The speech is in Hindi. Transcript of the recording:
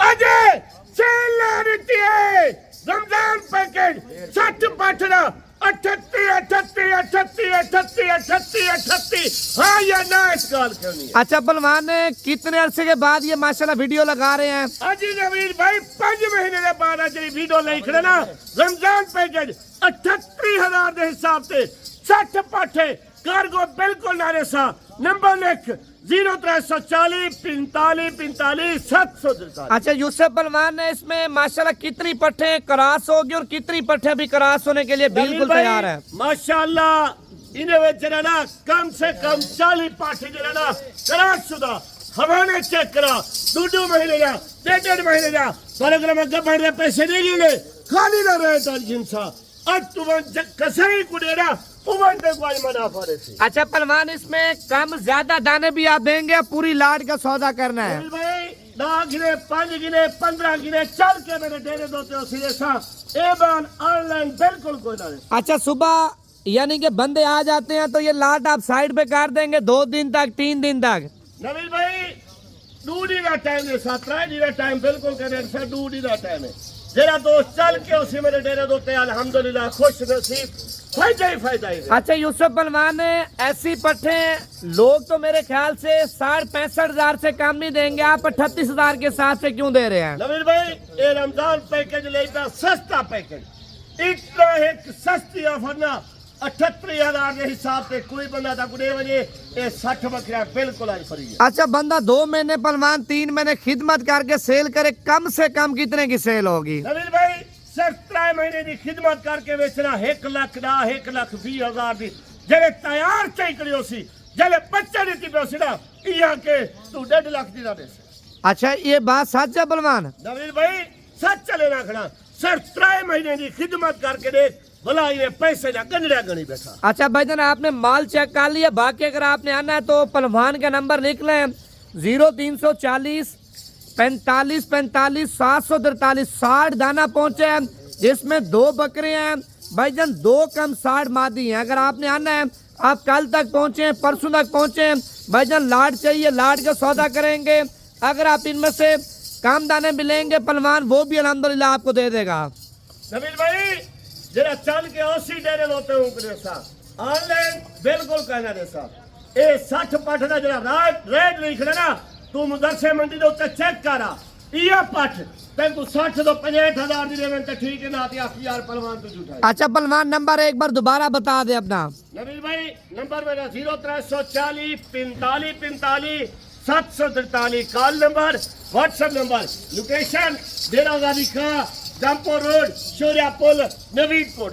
अजय सेल रीति है रमजान पैकेज 60 पाठना 38 38 38 38 38 38 हाँ या ना इस गाल करनी है। अच्छा पहलवान, कितने अरसे के बाद ये माशाल्लाह वीडियो लगा रहे हैं? अजी नवीन भाई 5 महीने के बाद आज वीडियो लिख रहे ना रमजान पैकेज 38,000 के हिसाब से 60 पाठे कार्गो बिल्कुल नारे सा नंबर लिख 0340 45 45 743। अच्छा यूसुफ पहलवान ने इसमें माशाल्लाह कितनी पट्टे क्रॉस होगी और कितनी पट्टे अभी क्रॉस होने के लिए बिल्कुल तैयार है? माशाल्लाह इन्हें ना कम से कम 40 पाठे ना क्रॉस शुदा हवाने चेक करा 2 महीने ना 1.5 महीने ना प्रोग्राम गबड़ पैसे नहीं गिने खाली ना रहे तो जिनसा आज तुम कसई कुड़ेरा अच्छा पहलवान, इसमें कम ज्यादा दाने भी आप देंगे, पूरी लाड का सौदा करना है? भाई 10 गिने 5 गिने 15 गिने चल के मेरे डेरे दोते हो सीधे सा एबान ऑनलाइन बिल्कुल कोई ना। अच्छा सुबह यानी कि बंदे आ जाते हैं तो ये लाट आप साइड पे कर देंगे 2 दिन तक 3 दिन तक? नवीन भाई 2 दिन का टाइम है 17 दिन का टाइम बिल्कुल करेक्ट है 2 दिन का टाइम है जरा दोस्त चल के उसी मेरे डेरे दोते अल्हम्दुलिल्लाह खुश नसीब फायदा ही फायदा ही। अच्छा यूसुफ पहलवान, ऐसी पट्टे लोग तो मेरे ख्याल से 60-65 से कम नहीं देंगे, आप 38,000 के साथ से क्यों दे रहे हैं? नवीन भाई ये रमजान पैकेज लेता सस्ता पैकेज इतना एक सस्ती ऑफर ना 38,000 के हिसाब से कोई बंदा था कुड़े बजे ये 60 बकरियां बिल्कुल आई फ्री है। अच्छा बंदा 2 महीने पहलवान 3 महीने खिदमत करके सेल करे, कम से कम कितने की सेल होगी? नवीन भाई सिर्फ 3 महीने की खिदमत करके बेचना 1 लाख ना 1,20,000 की जले तैयार चाहिए सी जले बच्चे दी बेसी ना यहाँ के तू 1.5 लाख दी ना बेच। अच्छा ये बात सच है पहलवान? नवीन भाई सच चले ना खड़ा सिर्फ 3 महीने की खिदमत करके देख भला ये पैसे ना गंजड़ा गणी बैठा। अच्छा भाईजान, आपने माल चेक कर लिया, बाकी अगर आपने आना है तो पहलवान का नंबर लिख लें 0340 45 45 743 60 दाना पहुंचे हैं जिसमें 2 बकरे हैं भाईजान, 2 कम 60 मादी हैं। अगर आपने आना है आप कल तक पहुंचे, परसों तक पहुंचे भाईजान, लाड चाहिए लाड का सौदा करेंगे। अगर आप इनमें से कम दाने मिलेंगे पहलवान वो भी अल्हम्दुलिल्लाह आपको दे देगा। नबील भाई जरा चल के ओसी डेरे होते हूँ सा ऑनलाइन बिल्कुल कहना दे सा ए 60 पाठ का जरा रेट लिख लेना तू मुदरसे मंडी दे उत्ते चेक करा ये पाठ तेन तू 60 तो 65,000 दी देवन ते ठीक है ना ते 8,000 पहलवान तो झूठा। अच्छा पहलवान नंबर एक बार दोबारा बता दे अपना। नबील भाई नंबर मेरा 0340 45 45 743 call number WhatsApp number location Dera गादी का जमपुर रोड शोरिया पुल नवीन कोट।